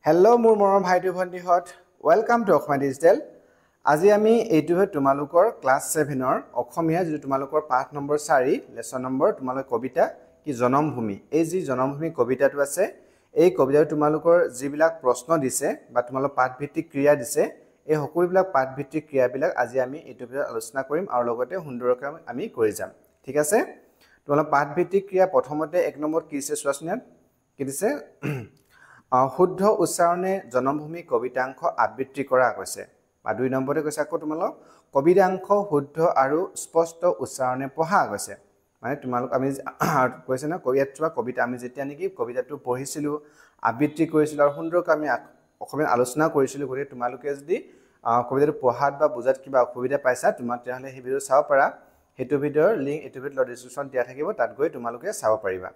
Hello' মোৰ মৰম ভাইটি ভণ্টিহঁত ওয়েলকাম টু অসমীয়া ডিজিটেল। আজি আমি এইটোহে তোমালোকৰ ক্লাছ 7ৰ অসমীয়া যিটো তোমালোকৰ পাঠ নম্বৰ 4 লেসন নম্বৰ তোমালোকৰ কবিতা কি জনমভূমি। এই যি জনমভূমি কবিতাটো আছে এই কবিতাটো তোমালোকৰ যিবিলাক প্ৰশ্ন দিছে বা তোমালোকৰ পাঠভিত্তিক ক্ৰিয়া দিছে এই সকলোবিলাক পাঠভিত্তিক ক্ৰিয়াবিলাক আজি আমি এইটো ভিডিঅ'ত আলোচনা কৰিম আৰু লগতে সুন্দৰকৈ আমি কৰি যাম। ঠিক আছে, তোমালোকৰ পাঠভিত্তিক ক্ৰিয়া প্ৰথমতে 1 নম্বৰত কি দিছে চোৱাচোন। কি দিছে? শুদ্ধ উচ্চাৰণে জনমভূমি কবিতাংশ আবৃত্তি কৰা কৈছে। বা 2 নম্বৰতে কৈছে আকৌ তোমালোক কবিতাংশ শুদ্ধ আৰু স্পষ্ট উচ্চাৰণে পঢ়া কৈছে। মানে তোমালোক আমি কৈছে না কবিতা আমি যেতিয়া নেকি কবিতাটো পঢ়িছিলোঁ আবৃত্তি কৰিছিলোঁ আৰু সুন্দৰকৈ আমি অসমীয়াত আলোচনা কৰিছিলোঁ। গতিকে তোমালোকে যদি কবিতাটো পঢ়াত বা বুজাত কিবা অসুবিধা পাইছা তেতিয়াহ'লে সেই ভিডিঅ' চাব পাৰা। সেইটো ভিডিঅ'ৰ লিংক এইটো ভিডিঅ'ৰ ডিছক্ৰিপশ্যন দিয়া থাকিব, তাত গৈ তোমালোকে চাব পাৰিবা।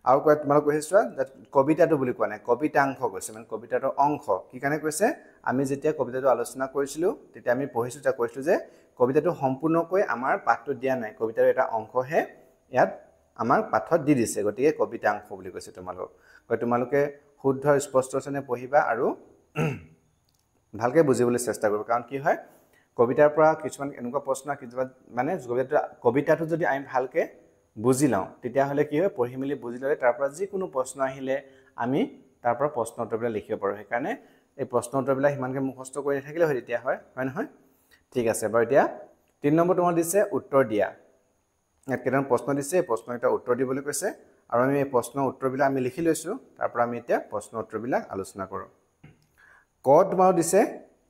আৰু কয় তোমালোক কৈছে চোৱা কবিতাটো বুলি কোৱা নাই, কবিতাংশ কৈছে, মানে কবিতাটোৰ অংশ। কি কাৰণে কৈছে? আমি যেতিয়া কবিতাটো আলোচনা কৰিছিলোঁ তেতিয়া আমি পঢ়িছোঁ, তেতিয়া কৈছিলোঁ যে কবিতাটো সম্পূৰ্ণকৈ আমাৰ পাঠটো দিয়া নাই, কবিতাৰ এটা অংশহে ইয়াত আমাৰ পাঠত দি দিছে। গতিকে কবিতাংশ বুলি কৈছে তোমালোক। তোমালোকে শুদ্ধ স্পষ্ট উচ্চাৰণে পঢ়িবা আৰু ভালকৈ বুজিবলৈ চেষ্টা কৰিবা। কাৰণ কি হয় কবিতাৰ পৰা কিছুমান এনেকুৱা প্ৰশ্ন কিছুমান মানে কবিতাটো যদি আমি ভালকৈ বুজি লওঁ তেতিয়াহ'লে কি হয় পঢ়ি মেলি বুজি ল'লে তাৰ পৰা যিকোনো প্ৰশ্ন আহিলে আমি তাৰ পৰা প্ৰশ্ন উত্তৰবিলাক লিখিব পাৰোঁ। সেইকাৰণে এই প্ৰশ্ন উত্তৰবিলাক সিমানকৈ মুখস্থ কৰি নাথাকিলে হয় তেতিয়া হয় নহয়? ঠিক আছে বাৰু। এতিয়া 3 নম্বৰ তোমাৰ দিছে উত্তৰ দিয়া। ইয়াত কেইটামান প্ৰশ্ন দিছে, এই প্ৰশ্নকেইটা উত্তৰ দিবলৈ কৈছে আৰু আমি এই প্ৰশ্নৰ উত্তৰবিলাক আমি লিখি লৈছোঁ। তাৰ পৰা আমি এতিয়া প্ৰশ্ন উত্তৰবিলাক আলোচনা কৰোঁ। ক তোমাৰ দিছে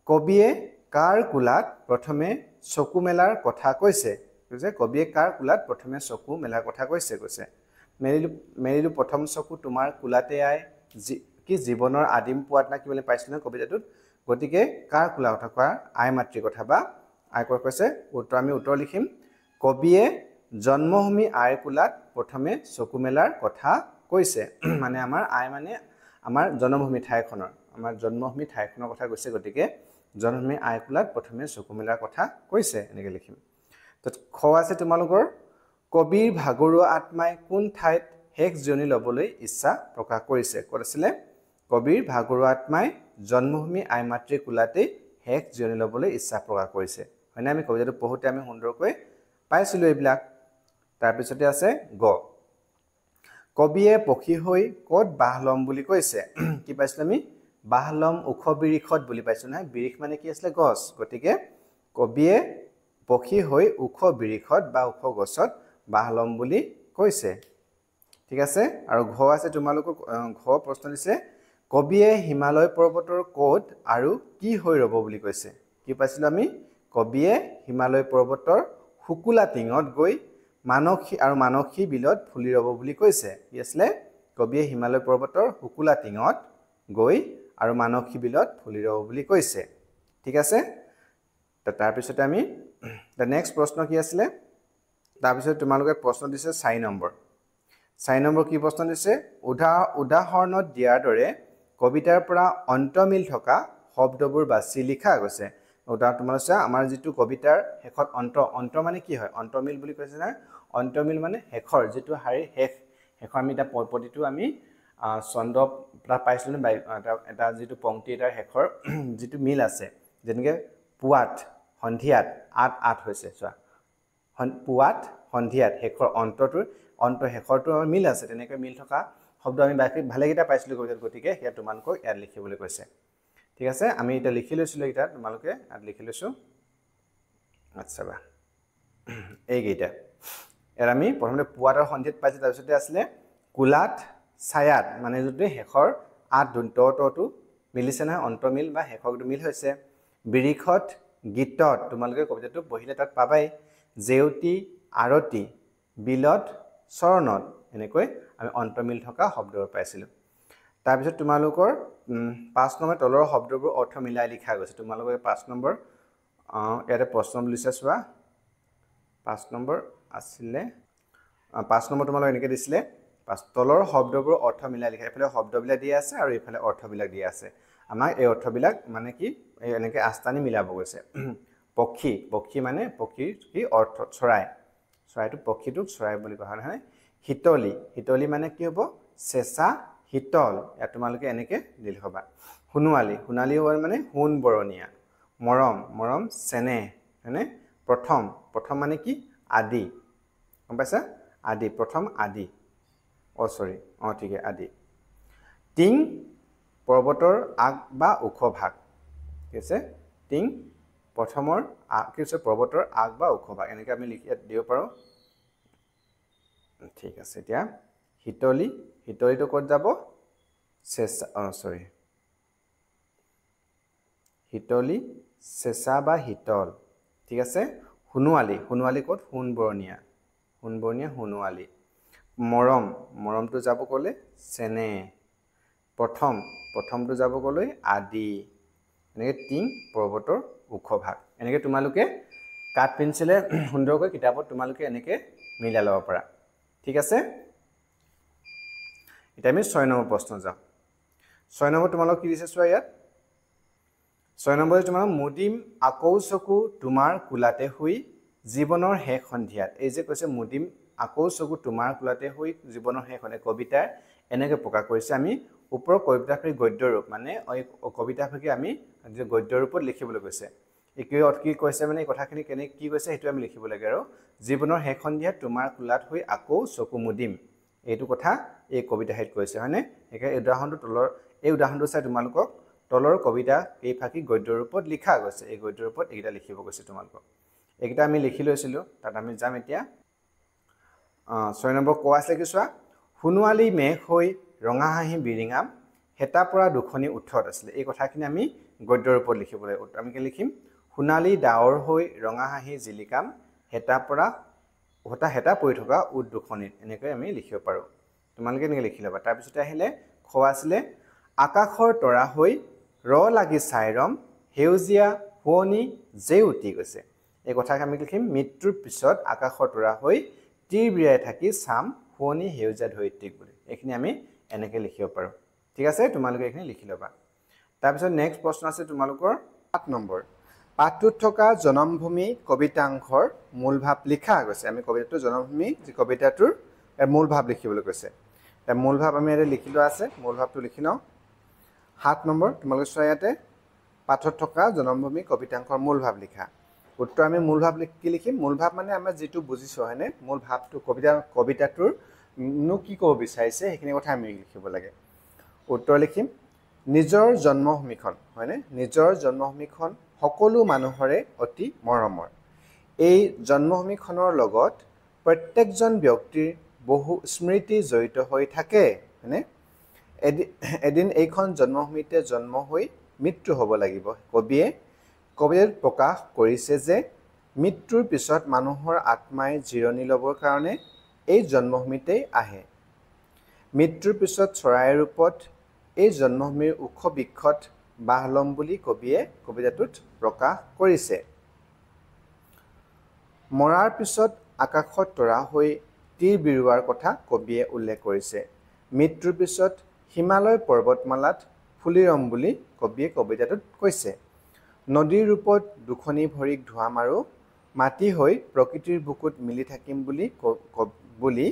কবিয়ে কাৰ কোলাত প্ৰথমে চকু মেলাৰ কথা কৈছে। কবিয়ে কাৰ কোলাত প্ৰথমে চকু মেলাৰ কথা কৈছে। মেলিলো প্ৰথম চকু তোমাৰ কোলাতে আই, কি জীৱনৰ আদিম পোৱাত না কি বুলি পাইছোঁ নহয় কবিতাটোত। গতিকে কাৰ কোলাৰ কথা কোৱা? আই মাতৃৰ কথা বা আই কোৱা কৈছে। আমি উত্তৰ লিখিম কবিয়ে জন্মভূমি আইৰ কোলাত প্ৰথমে চকু মেলাৰ কথা কৈছে। মানে আমাৰ আই মানে আমাৰ জন্মভূমি ঠাইখনৰ, আমাৰ জন্মভূমি ঠাইখনৰ কথা কৈছে। গতিকে জন্মভূমি আইৰ কোলাত প্ৰথমে চকু মেলাৰ কথা কৈছে, এনেকৈ লিখিম। খ আছে তোমালোকৰ কবিৰ ভাগৰুৱা আত্মাই কোন ঠাইত শেষ জিৰণি ল'বলৈ ইচ্ছা প্ৰকাশ কৰিছে। ক'ত আছিলে? কবিৰ ভাগৰুৱা আত্মাই জন্মভূমি আই মাতৃৰ কোলাতেই শেষ জিৰণি ল'বলৈ ইচ্ছা প্ৰকাশ কৰিছে। হয়নে? আমি কবিতাটো পঢ়োঁতে আমি সুন্দৰকৈ পাইছিলোঁ এইবিলাক। তাৰপিছতে আছে গ কবিয়ে পক্ষী হৈ ক'ত বাহ ল'ম বুলি কৈছে। কি পাইছিলোঁ আমি? বাহ ল'ম ওখ বিৰিখত বুলি পাইছোঁ নহয়। বিৰিখ মানে কি আছিলে? গছ। গতিকে কবিয়ে পক্ষী হৈ ওখ বিৰিখত বা ওখ গছত বাহ ল'ম বুলি কৈছে। ঠিক আছে। আৰু ঘ আছে তোমালোকক ঘ প্ৰশ্ন দিছে কবিয়ে হিমালয় পৰ্বতৰ ক'ত আৰু কি হৈ ৰ'ব বুলি কৈছে। কি পাইছিলোঁ আমি? কবিয়ে হিমালয় পৰ্বতৰ শুকুলা টিঙত গৈ মানসী বিলত ফুলি ৰ'ব বুলি কৈছে। কি আছিলে? কবিয়ে হিমালয় পৰ্বতৰ শুকুলা টিঙত গৈ আৰু মানসী বিলত ফুলি ৰ'ব বুলি কৈছে। ঠিক আছে। তাৰপিছতে আমি নেক্সট প্ৰশ্ন কি আছিলে? তাৰপিছত তোমালোকে প্ৰশ্ন দিছে 4 নম্বৰ। 4 নম্বৰ কি প্ৰশ্ন দিছে? উদাহৰণত দিয়াৰ দৰে কবিতাৰ পৰা অন্তমিল থকা শব্দবোৰ বাছি লিখা গৈছে। তোমালোকে চোৱা আমাৰ যিটো কবিতাৰ শেষত অন্ত মানে কি হয়? অন্তমিল বুলি কৈছে না। অন্তমিল মানে শেষৰ যিটো শাৰীৰ শেষৰ আমি এটা প্ৰতিটো আমি ছন্দ পাইছিলোঁ এটা যিটো পংক্তি এটাৰ শেষৰ যিটো মিল আছে। যেনেকৈ পুৱাত সন্ধিয়াত আঠ হৈছে চোৱা। পুৱাত সন্ধিয়াত শেষৰ শেষৰটো আমাৰ মিল আছে। তেনেকৈ মিল থকা শব্দ আমি ভালেকেইটা পাইছিলোঁ কবিতাত। গতিকে সেয়া তোমালোকক ইয়াত লিখিবলৈ কৈছে। ঠিক আছে। আমি এতিয়া লিখি লৈছিলোঁ এইকেইটা, তোমালোকে ইয়াত লিখি লৈছোঁ। আচ্ছা বা এইকেইটা ইয়াত আমি প্ৰথমতে পুৱাত আৰু সন্ধিয়াত পাইছোঁ। তাৰপিছতে আছিলে কোলাত ছায়াত, মানে যদি শেষৰ তটো মিলিছে নহয়, অন্তমিল বা শেষৰটো মিল হৈছে। বিৰিখত গীতত তোমালোকে কবিতাটো পঢ়িলে তাত পাবাই। জেউতি আৰতি বিলত চৰণত, এনেকৈ আমি অন্তমিল থকা শব্দবোৰ পাইছিলোঁ। তাৰপিছত তোমালোকৰ 5 নম্বৰ তলৰ শব্দবোৰ অৰ্থ মিলাই লিখা গৈছে। তোমালোকে 5 নম্বৰ ইয়াতে প্ৰশ্ন লিখা চোৱা। 5 নম্বৰ আছিলে 5 নম্বৰ তোমালোক এনেকৈ দিছিলে তলৰ শব্দবোৰ অৰ্থ মিলাই লিখা। এইফালে শব্দবিলাক দিয়া আছে আৰু এইফালে অৰ্থবিলাক দিয়া আছে। আমাক এই অৰ্থবিলাক মানে কি এনেকৈ আস্তানি মিলাব গৈছে। পক্ষী মানে পক্ষীৰ কি অৰ্থ? চৰাইটো পক্ষীটোক চৰাই বুলি কোৱা হয় নহয়। শীতলী মানে কি হ'ব? চেঁচা শীতল ইয়াত তোমালোকে এনেকৈ লিখবা সোণোৱালী সোণালী হ'ল মানে সোণ বৰণীয়া মৰম মৰম চেনেহ হয়নে প্ৰথম প্ৰথম মানে কি আদি গম পাইছা আদি প্ৰথম আদি সৰি ঠিকে আদি টিং পৰ্বতৰ আগ বা ওখ ভাগ কি আছে টিং প্ৰথমৰ কি আছে পৰ্বতৰ আগ বা ওখ ভাগ এনেকৈ আমি লিখি দিব পাৰোঁ ঠিক আছে এতিয়া শীতলী শীতলীটো ক'ত যাব চেঁচা সৰি শীতলী চেঁচা বা শীতল ঠিক আছে সোণোৱালী সোণোৱালী ক'ত সোণবৰণীয়া সোণোৱালী মৰম মৰমটো যাব ক'লে চেনেহ প্ৰথমটো যাব ক'লৈ আদি এনেকৈ টিং পৰ্বতৰ ওখ ভাগ এনেকৈ তোমালোকে কাঠ পেঞ্চিলে সুন্দৰকৈ কিতাপত তোমালোকে এনেকৈ মিলাই ল'ব পাৰা ঠিক আছে এতিয়া আমি 6 নম্বৰ প্ৰশ্ন যাওঁ 6 নম্বৰ তোমালোক কি দিছে চোৱা ইয়াত 6 নম্বৰত তোমালোক মুদিম আকৌ চকু তোমাৰ কোলাতে শুই জীৱনৰ শেষ সন্ধিয়াত এই যে কৈছে মুদিম আকৌ চকু তোমাৰ কোলাতে শুই জীৱনৰ শেষ সন্ধিয়াত কবিতা এনেকৈ প্ৰকাশ কৰিছে আমি ওপৰৰ কবিতাফাকি গদ্য ৰূপ মানে কবিতাফাকি আমি যে গদ্য ৰূপত লিখিবলৈ কৈছে কি কৈছে মানে এই কথাখিনি কি কৈছে সেইটো আমি লিখিব লাগে আৰু জীৱনৰ শেষ সন্ধিয়াত তোমাৰ কোলাত শুই আকৌ চকু মুদিম এইটো কথা এই কবিতাত কৈছে হয়নে একে এই উদাহৰণটো চাই তোমালোকক তলৰ কবিতা এই ফাকি গদ্য ৰূপত লিখা গৈছে এই গদ্য ৰূপত এইটা লিখিব গৈছে তোমালোকক এইটা আমি লিখি লৈছিলো তাত আমি যাম এতিয়া 6 নম্বৰ কোৱা আছে কি চোৱা সোণোৱালী মেঘ হৈ ৰঙা হাঁহি বিৰিঙাম হেতা পৰা দুখনি উঠত আছিল এই কথাখিনি আমি গদ্য ৰূপত লিখিব লাগিব আমি কি লিখিম সোণালী ডাৱৰ হৈ ৰঙা হাঁহি জিলিকাম হেতা পৰি থকা উঠ দুখনিত এনেকৈ আমি লিখিব পাৰো তোমালোকে এনেকৈ লিখি ল'বা তাৰ পিছতে আহিলে খোৱা আছিলে আকাশৰ তৰা হৈ লাগি চাইৰম হেউজিয়া শুৱনি জেউতি গৈছে এই কথাক আমি লিখিম মৃত্যুৰ পিছত আকাশৰ তৰা হৈ তীৰ বিৰাই থাকি চাম শুৱনি হেউজিয়া ধৰিত্ৰীক বুলি এইখিনি আমি এনেকৈ লিখিব পাৰো ঠিক আছে তোমালোকে এইখিনি লিখি ল'বা তাৰ পিছত নেক্সট প্ৰশ্ন আছে তোমালোকৰ 7 নম্বৰ পাঠটোত থকা জনমভূমি কবিতাংশৰ মূল ভাৱ লিখা গৈছে আমি কবিতাটোৰ জনমভূমি যে কবিতাটোৰ মূল ভাৱ লিখিবলৈ কৈছে তাৰ মূল ভাৱ আমি ইয়াতে লিখি লোৱা আছে মূল ভাৱটো লিখি লওঁ 7 নম্বৰ তোমালোকে চোৱা ইয়াতে পাঠত থকা জনমভূমি কবিতাংশৰ মূল ভাৱ লিখা উত্তৰ আমি মূল ভাৱ কি লিখিম মূল ভাৱ মানে আমাৰ যেটো বুজিছো হয়নে মূল ভাৱটো কবিতাটোৰ কি ক'ব বিচাৰিছে সেইখিনি কথা আমি লিখিব লাগে উত্তৰ লিখিম নিজৰ জন্মভূমিখন হয়নে নিজৰ জন্মভূমিখন সকলো মানুহৰে অতি মৰমৰ এই জন্মভূমিখনৰ লগত প্ৰত্যেকজন ব্যক্তিৰ বহু স্মৃতি জড়িত হৈ থাকে হয়নে এদিন এইখন জন্মভূমিতে জন্ম হৈ মৃত্যু হ'ব লাগিব কবিয়ে কবিতাত প্ৰকাশ কৰিছে যে মৃত্যুৰ পিছত মানুহৰ আত্মাই জিৰণি ল'বৰ কাৰণে এই জন্মভূমিতেই আহে মৃত্যুৰ পিছত চৰাইৰ ৰূপত এই জন্মভূমিৰ ওখ বৃক্ষত বাহ ল'ম বুলি কবিয়ে কবিতাটোত প্ৰকাশ কৰিছে মৰাৰ পিছত আকাশত তৰা হৈ তীৰ বিৰুৱাৰ কথা কবিয়ে উল্লেখ কৰিছে মৃত্যুৰ পিছত হিমালয় পৰ্বতমালাত ফুলি ৰম বুলি কবিয়ে কবিতাটোত কৈছে নদীৰ ৰূপত দুখনি ভৰিক ধোৱা মাৰো মাটি হৈ প্ৰকৃতিৰ বুকুত মিলি থাকিম বুলি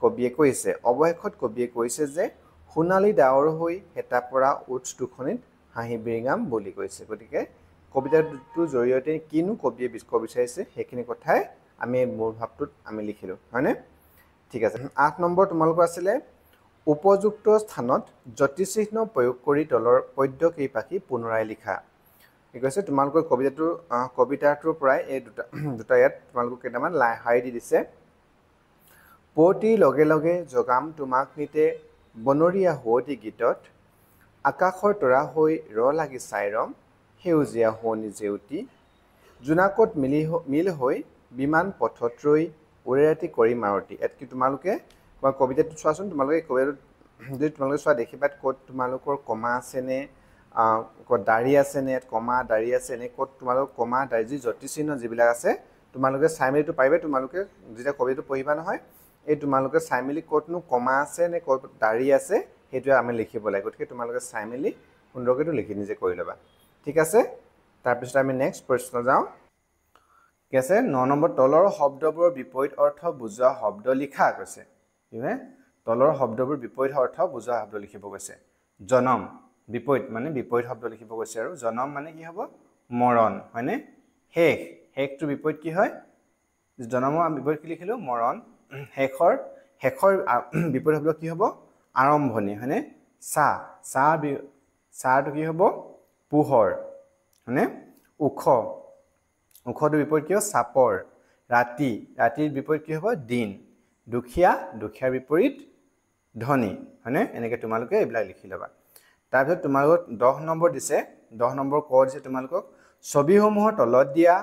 কবিয়ে কৈছে অৱশেষত কবিয়ে কৈছে যে সোণালী ডাৱৰ হৈ হেতা পৰা উঠ দুখনিত হাঁহি বিৰিঙাম বুলি কৈছে গতিকে কবিতাটোৰ জৰিয়তে কিনো কবিয়ে ক'ব বিচাৰিছে সেইখিনি কথাই আমি মূল ভাৱটোত আমি লিখিলো হয়নে ঠিক আছে 8 নম্বৰ তোমালোকৰ আছিলে উপযুক্ত স্থানত জ্যোতিচিহ্ন প্ৰয়োগ কৰি তলৰ পদ্য কেইপাখি পুনৰাই লিখা ঠিক আছে তোমালোকৰ কবিতাটোৰ পৰাই এই দুটা ইয়াত তোমালোকক কেইটামান শাৰী দি দিছে পুৱতিৰ লগে লগে জগাম তোমাক নিতে বনৰীয়া হুৱতি গীতত আকাশৰ তৰা হৈ লাগি চাইৰম সেউজীয়া শুৱনি জেউতি জোনাকত মিল হৈ বিমান পথত ৰৈ উৰে ৰাতি কৰি মাৰতি ইয়াত কি তোমালোকে কবিতাটো চোৱাচোন তোমালোকে কবিতাটো যদি তোমালোকে চোৱা দেখিবা ক'ত তোমালোকৰ কমা আছেনে ক'ত দাঢ়ি আছেনে কমা দাঢ়ি আছেনে ক'ত তোমালোকৰ কমা দাঢ়ি যি জ্যোতিচিহ্ন যিবিলাক আছে তোমালোকে চাই মেলিটো পাৰিবা তোমালোকে যেতিয়া কবিতাটো পঢ়িবা নহয় এই তোমালোকে চাই মেলি ক'তনো কমা আছে নে ক'ত দাঢ়ি আছে সেইটো আমি লিখিব লাগে গতিকে তোমালোকে চাই মেলি সুন্দৰকৈতো লিখি নিজে কৰি ল'বা ঠিক আছে তাৰপিছত আমি নেক্সট প্ৰশ্ন যাওঁ ঠিক আছে 9 নম্বৰ তলৰ শব্দবোৰৰ বিপৰীত অৰ্থ বুজোৱা শব্দ লিখা কৈছে তলৰ শব্দবোৰ বিপৰীত অৰ্থ বুজোৱা শব্দ লিখিব গৈছে জনম বিপৰীত মানে বিপৰীত শব্দ লিখিব গৈছে আৰু জনম মানে কি হ'ব মৰণ হয়নে শেষ শেষটো বিপৰীত কি হয় জনমৰ বিপৰীত কি লিখিলো মৰণ শেষৰ বিপৰীত শব্দ কি হ'ব আৰম্ভণি হয়নে চাটো কি হ'ব পোহৰ হয়নে উখটো বিপৰীত কি হ'ব চাপৰ ৰাতিৰ বিপৰীত কি হ'ব দিন দুখীয়াৰ বিপৰীত ধনী হয়নে এনেকৈ তোমালোকে এইবিলাক লিখি ল'বা তাৰপিছত তোমালোকক 10 নম্বৰ দিছে 10 নম্বৰ ক দিছে তোমালোকক ছবিসমূহৰ তলত দিয়া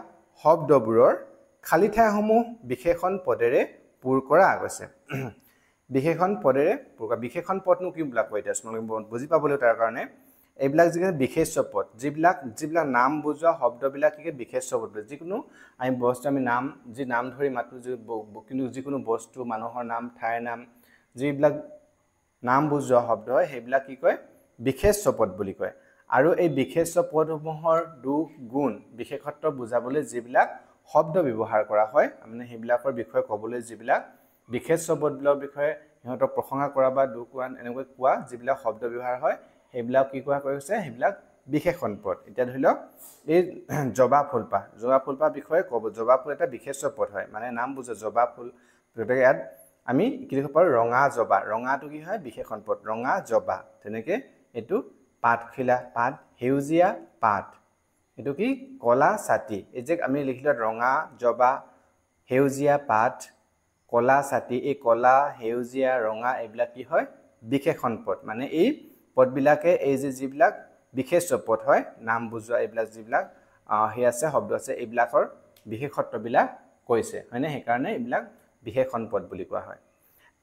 শব্দবোৰৰ খালি ঠাইসমূহ বিশেষণ পদেৰে পূৰ কৰা গৈছে বিশেষণ পদেৰে পূৰ কৰা বিশেষণ পদনো কি বিলাক কয় এতিয়া তোমালোকে বুজি পাবলৈ তাৰ কাৰণে এইবিলাক যে বিশেষ্য পদ যিবিলাক নাম বুজোৱা শব্দবিলাক কি বিশেষ্য পদ যিকোনো আমি বস্তু আমি নাম ধৰি মাতো কিন্তু যিকোনো বস্তু মানুহৰ নাম ঠাইৰ নাম যিবিলাক নাম বুজোৱা শব্দ হয় সেইবিলাক কি কয় বিশেষ্য পদ বুলি কয় আৰু এই বিশেষ্য পদসমূহৰ দুখ গুণ বিশেষত্ব বুজাবলৈ যিবিলাক শব্দ ব্যৱহাৰ কৰা হয় মানে সেইবিলাকৰ বিষয়ে ক'বলৈ যিবিলাক বিশেষ্য পদবিলাকৰ বিষয়ে সিহঁতক প্ৰশংসা কৰা বা দুখ গুণ এনেকৈ কোৱা যিবিলাক শব্দ ব্যৱহাৰ হয় সেইবিলাক কি কোৱা কৈছে সেইবিলাক বিশেষণ পদ এতিয়া ধৰি লওক এই জবা ফুলপাহ বিষয়ে ক'ব জবা ফুল এটা বিশেষ্য পদ হয় মানে নাম বুজে জবা ফুল গতিকে ইয়াত আমি কি লিখিব পাৰোঁ ৰঙা জবা ৰঙাটো কি হয় বিশেষণ পদ ৰঙা জবা তেনেকৈ এইটো পাতখিলা পাত সেউজীয়া পাত এইটো কি কলা ছাতি এই যে আমি লিখিলো ৰঙা জবা সেউজীয়া পাত কলা ছাতি এই কলা সেউজীয়া ৰঙা এইবিলাক কি হয় বিশেষণ পদ মানে এই পদবিলাকে এই যিবিলাক বিশেষ্য পদ হয় নাম বুজোৱা এইবিলাক যিবিলাক হে আছে শব্দ আছে এইবিলাকৰ বিশেষত্ববিলাক কৈছে হয়নে সেইকাৰণে এইবিলাক বিশেষণ পদ বুলি কোৱা হয়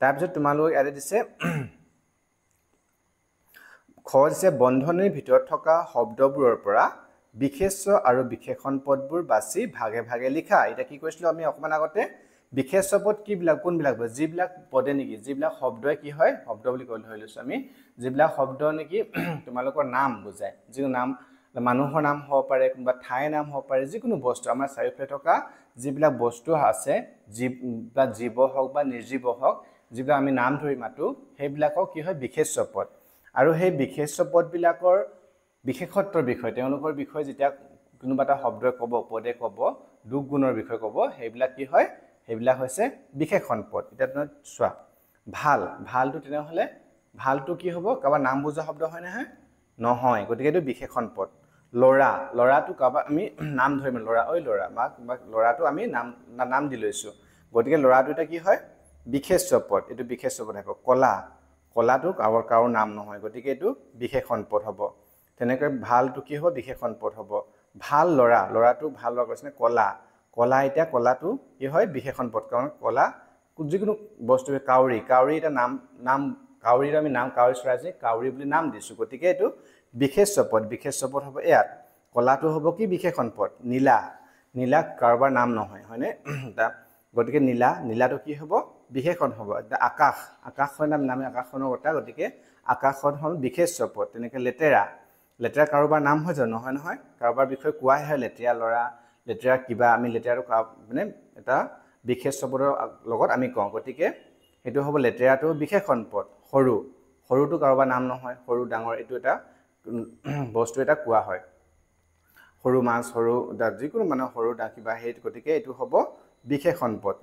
তাৰপিছত তোমালোক ইয়াতে দিছে খ দিছে বন্ধনীৰ ভিতৰত থকা শব্দবোৰৰ পৰা বিশেষ্য আৰু বিশেষণ পদবোৰ বাছি ভাগে ভাগে লিখা এটা কি কৈছিলো আমি অকমান আগতে বিশেষ্য পদ কিবিলাক কোনবিলাক যিবিলাক পদে নেকি যিবিলাক শব্দই কি হয় শব্দ বুলি কৈ লৈছো আমি যিবিলাক শব্দ নেকি তোমালোকৰ নাম বুজায় যিকোনো নাম মানুহৰ নাম হ'ব পাৰে কোনোবা ঠাইৰ নাম হ'ব পাৰে যিকোনো বস্তু আমাৰ চাৰিওফালে থকা যিবিলাক বস্তু আছে জীৱ হওক বা নিৰ্জীৱ হওক যিবিলাক আমি নাম ধৰি মাতো সেইবিলাকক কি হয় বিশেষ্য পদ আৰু সেই বিশেষ্য পদবিলাকৰ বিশেষত্বৰ বিষয় তেওঁলোকৰ বিষয়ে যেতিয়া কোনোবা এটা শব্দই ক'ব পদে ক'ব দুখ গুণৰ বিষয়ে ক'ব সেইবিলাক কি হয় সেইবিলাক হৈছে বিশেষণ পদ এতিয়া তুমি চোৱা ভালটো তেনেহ'লে ভালটো কি হ'ব কাৰোবাৰ নাম বুজোৱা শব্দ হয় নহয় গতিকে এইটো বিশেষণ পদ ল'ৰাটো কাৰোবাৰ আমি নাম ধৰিম ল'ৰা মাক ল'ৰাটো আমি নাম দি লৈছোঁ গতিকে ল'ৰাটো এটা কি হয় বিশেষ্য পদ এইটো বিশেষ্য পদ হ'ব কলাটো কাৰো নাম নহয় গতিকে এইটো বিশেষণ পদ হ'ব তেনেকৈ ভালটো কি হ'ব বিশেষণ পদ হ'ব ভাল ল'ৰাটো ভাল ল'ৰা কৈছে কলা এতিয়া কলাটো কি হয় বিশেষণ পদ কাৰণ কলা যিকোনো বস্তু কাউৰী এটা নাম কাউৰীৰ আমি নাম কাউৰী চৰাই আছে কাউৰী বুলি নাম দিছোঁ গতিকে এইটো বিশেষ্য পদ হ'ব ইয়াত কলাটো হ'ব কি বিশেষণ পদ নীলা কাৰোবাৰ নাম নহয় হয়নে গতিকে নীলাটো কি হ'ব বিশেষণ হ'ব আকাশৰ নাম আকাশখনৰ কথা গতিকে আকাশখন হ'ল বিশেষ্য পদ তেনেকৈ লেতেৰা কাৰোবাৰ নাম হয় জানো নহয় কাৰোবাৰ বিষয়ে কোৱাহে হয় লেতেৰা কিবা আমি লেতেৰাটো মানে এটা বিশেষ্য পদৰ লগত আমি কওঁ গতিকে সেইটো হ'ব লেতেৰাটো বিশেষণ পদ সৰুটো কাৰোবাৰ নাম নহয় সৰু ডাঙৰ এইটো এটা বস্তু এটা কোৱা হয় সৰু মাছ যিকোনো মানে সৰু কিবা সেই গতিকে এইটো হ'ব বিশেষণ পদ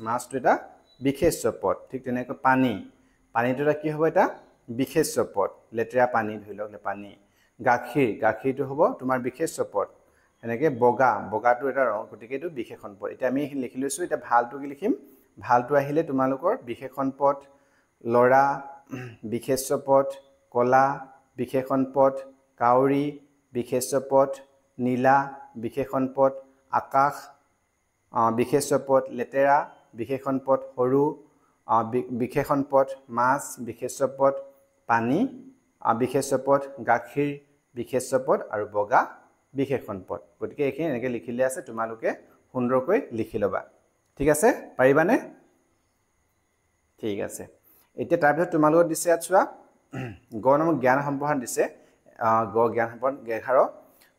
মাছটো এটা বিশেষ্য পদ ঠিক তেনেকৈ পানীটো এটা কি হ'ব এটা বিশেষ্য পদ লেতেৰা পানী ধৰি লওক পানী গাখীৰটো হ'ব তোমাৰ বিশেষ্য পদ এনেকৈ বগাটো এটা ৰং গতিকে এইটো বিশেষণ পদ এতিয়া আমি লিখি লৈছোঁ এতিয়া ভালটো কি লিখিম ভালটো আহিলে তোমালোকৰ বিশেষণ পদ ল'ৰা বিশেষ্য পদ কলা বিশেষণ পদ কাউৰী বিশেষ্য পদ নীলা বিশেষণ পদ আকাশ বিশেষ্য পদ লেতেৰা বিশেষণ পদ সৰু বিশেষণ পদ মাছ বিশেষ্য পদ পানী বিশেষ্য পদ গাখীৰ বিশেষ্য পদ আৰু বগা বিশেষণ পদ গতিকে এইখিনি এনেকৈ লিখিলে আছে তোমালোকে সুন্দৰকৈ লিখি ল'বা ঠিক আছে পাৰিবানে ঠিক আছে এতিয়া তাৰপিছত তোমালোকক দিছে ইয়াত চোৱা নম্বৰ জ্ঞান সম্প্ৰসাৰণ দিছে জ্ঞান সম্প্ৰসাৰণ 11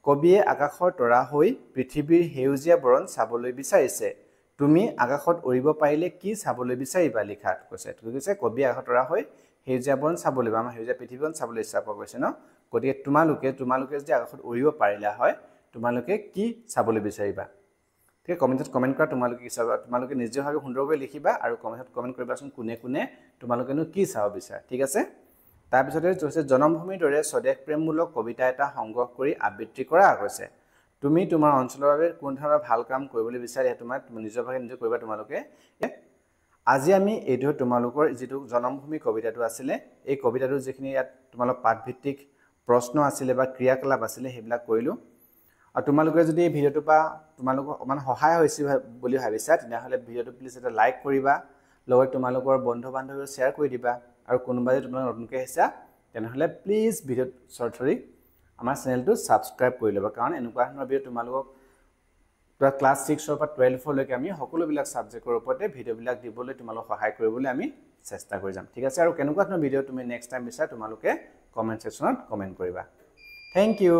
কবিয়ে আকাশৰ তৰা হৈ পৃথিৱীৰ সেউজীয়া বৰণ চাবলৈ বিচাৰিছে তুমি আকাশত উৰিব পাৰিলে কি চাবলৈ বিচাৰিবা লিখাত কৈছে কৈছে কবি আকাশত উৰা হৈ সেউজীয়া বন চাবলৈ বা আমাৰ সেউজীয়া পৃথিৱীখন চাবলৈ ইচ্ছা কৰা কৈছে ন গতিকে তোমালোকে যদি আকাশত উৰিব পাৰিলা হয় তোমালোকে কি চাবলৈ বিচাৰিবা ঠিক আছে কমেন্টত কমেন্ট কৰা তোমালোকে কি চাবা তোমালোকে নিজেভাৱে সুন্দৰকৈ লিখিবা আৰু কমেন্টত কমেন্ট কৰিবাচোন কোনে কোনে তোমালোকেনো কি চাব বিচাৰা ঠিক আছে তাৰ পিছতে হৈছে জনমভূমিৰ দৰে স্বদেশ প্ৰেমমূলক কবিতা এটা সংগ্ৰহ কৰি আবৃত্তি কৰা হৈছে তুমি তোমাৰ অঞ্চলৰ বাবে কোন ধৰণৰ ভাল কাম কৰিবলৈ বিচাৰে তোমাৰ নিজৰ ভাগে নিজে কৰিবা তোমালোকে আজি আমি এইটো তোমালোকৰ যেটো জনমভূমি কবিতাটো আছিল এই কবিতাটো যিখিনি ইয়াত তোমালোক পাঠভিত্তিক প্ৰশ্ন আছিল বা ক্ৰিয়াকলাপ আছিল হেবিলাক কৰিলো আৰু তোমালোকে যদি এই ভিডিওটো পা তোমালোক অমান সহায় হৈছে বুলি ভাবিছা তেনেহলে ভিডিওটো প্লিজ এটা লাইক কৰিবা লগত তোমালোকৰ বন্ধু বান্ধৱীক শ্বেয়াৰ কৰি দিবা আৰু কোনোবা যদি তোমালোক নতুনকৈ আহিছা তেনেহলে প্লিজ ভিডিও সৰথৰি আমাৰ চেনেলটো সাবস্ক্ৰাইব কৰি লবা কাৰণ এনেকুৱা ধৰণৰ ভিডিও তোমালোকক ক্লাস 6 অৰ পৰা 12 লৈকে আমি সকলোবিলাক সাবজেক্টৰ ওপৰতে ভিডিওবিলাক দিবলৈ তোমালোক সহায় কৰিবলৈ আমি চেষ্টা কৰি যাম ঠিক আছে আৰু কেনেকুৱা ধৰণৰ ভিডিও তুমি নেক্সট টাইম বিচাৰা তোমালোকে কমেন্ট সেকশনত কমেন্ট কৰিবা থ্যাংক ইউ